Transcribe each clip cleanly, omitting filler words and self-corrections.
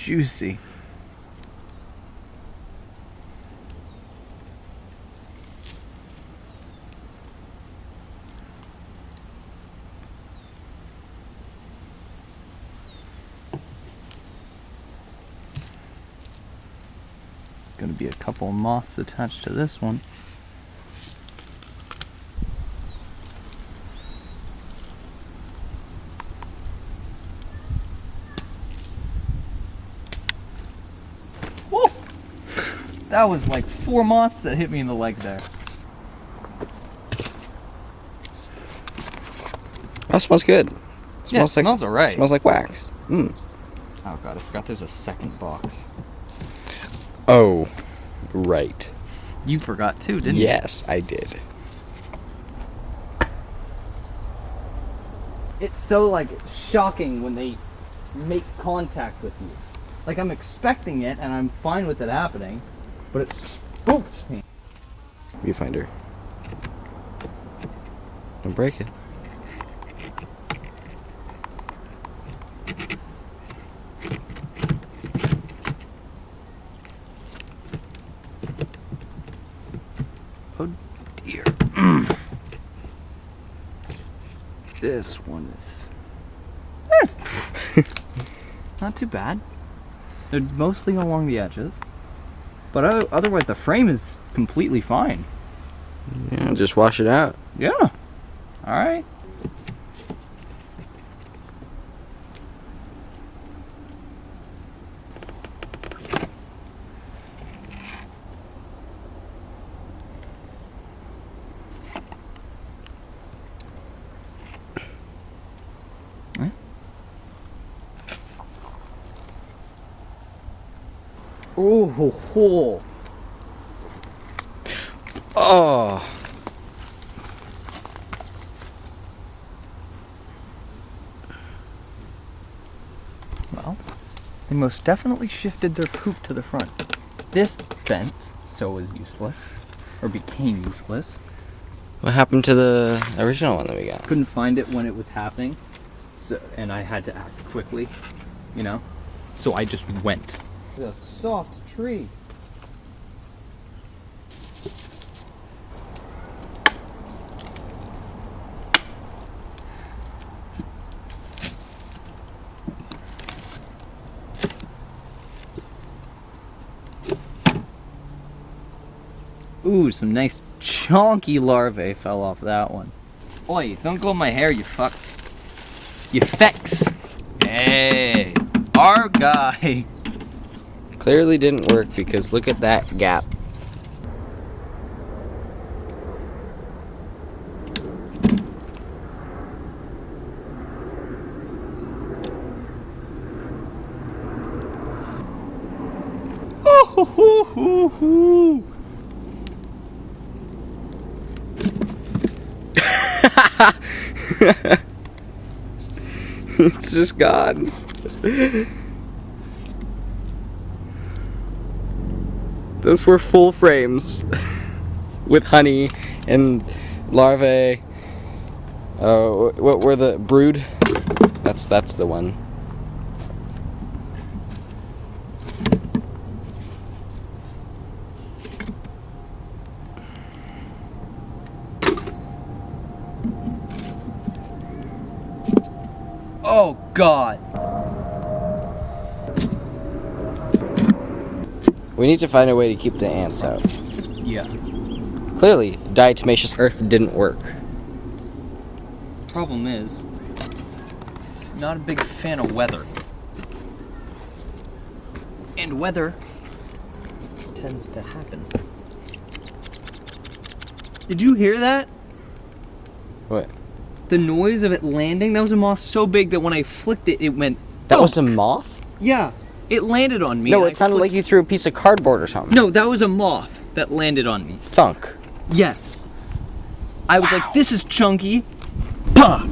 juicy. Going to be a couple of moths attached to this one. Whoa! That was like 4 moths that hit me in the leg there. That smells good. Yeah, it smells alright. Smells like wax. Mm. Oh god, I forgot there's a second box. Oh, right. You forgot too, didn't you? Yes, I did. It's so like shocking when they make contact with you. Like I'm expecting it and I'm fine with it happening, but it spooks me. Viewfinder. Don't break it. Oh dear. This one is... not too bad. They're mostly along the edges. But otherwise the frame is completely fine. Yeah, just wash it out. Yeah. Alright. Oh, ho, ho. Oh. Well, they most definitely shifted their poop to the front. This bent, so is useless, or became useless. What happened to the original one that we got? Couldn't find it when it was happening, so, and I had to act quickly, you know? So I just went. It's a soft tree. Ooh, some nice chonky larvae fell off that one. Oi, don't go in my hair, you fucks. You fecks. Hey, our guy. Clearly didn't work because look at that gap. Hoo, hoo, hoo, hoo. It's just gone. Those were full frames with honey and larvae. What were the brood? That's the one. Oh God. We need to find a way to keep the ants out. Yeah. Clearly, diatomaceous earth didn't work. Problem is, it's not a big fan of weather. And weather tends to happen. Did you hear that? What? The noise of it landing? That was a moth so big that when I flicked it, it went... That was a moth? Yeah. It landed on me. No, it sounded like you threw a piece of cardboard or something. No, that was a moth that landed on me. Thunk. Yes. I was like, this is chunky. Bah!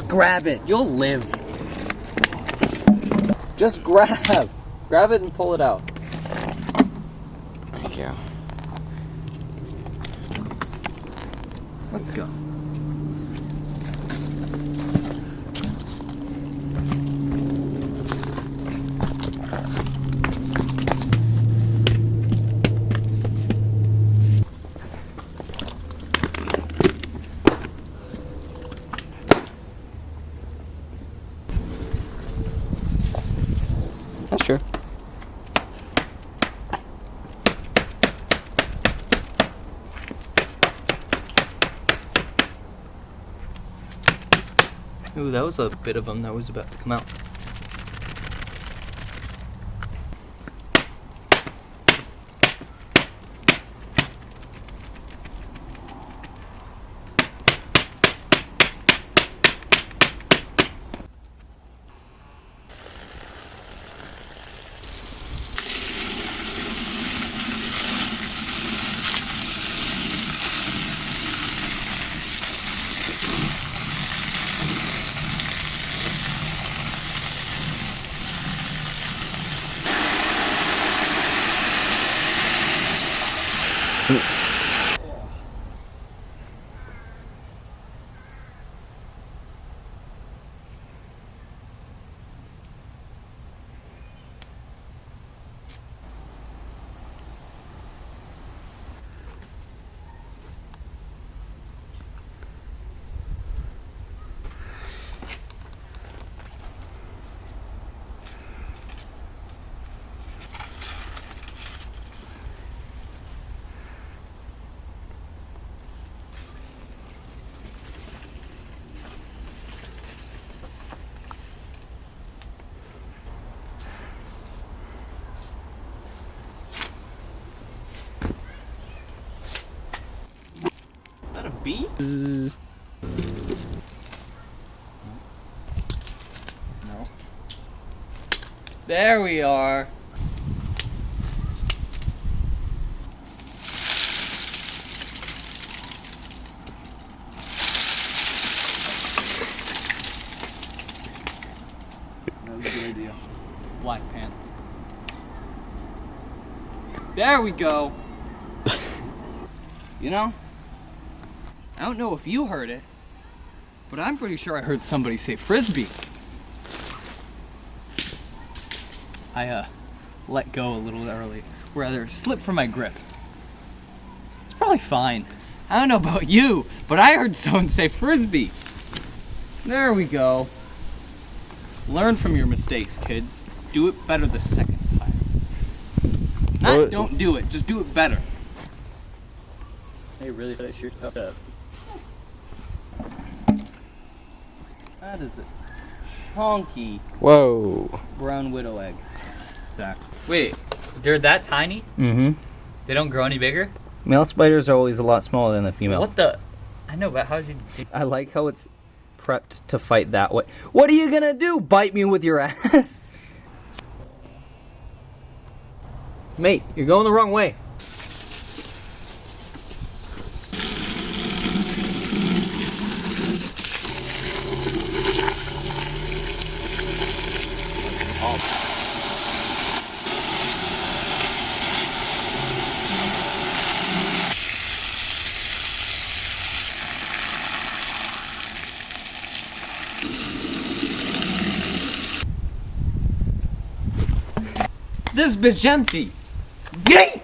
grab it. You'll live. Just grab. Grab it and pull it out. Thank you. Let's go. That's true. Ooh, that was a bit of them that was about to come out. Is that a bee? No. There we are. That was a good idea. Black pants. There we go. You know, I don't know if you heard it, but I'm pretty sure I heard somebody say frisbee. I let go a little early, rather slipped from my grip. It's probably fine. I don't know about you, but I heard someone say frisbee. There we go. Learn from your mistakes, kids. Do it better the second time. Not don't do it, just do it better. Hey, really finish your cup up. That is a chonky Whoa. brown widow egg. Zach. Wait, they're that tiny? Mm-hmm. They don't grow any bigger? Male spiders are always a lot smaller than the female. What the? I know, but how did you... I like how it's prepped to fight that way. What are you gonna do? Bite me with your ass? Mate, you're going the wrong way. This bitch empty. Get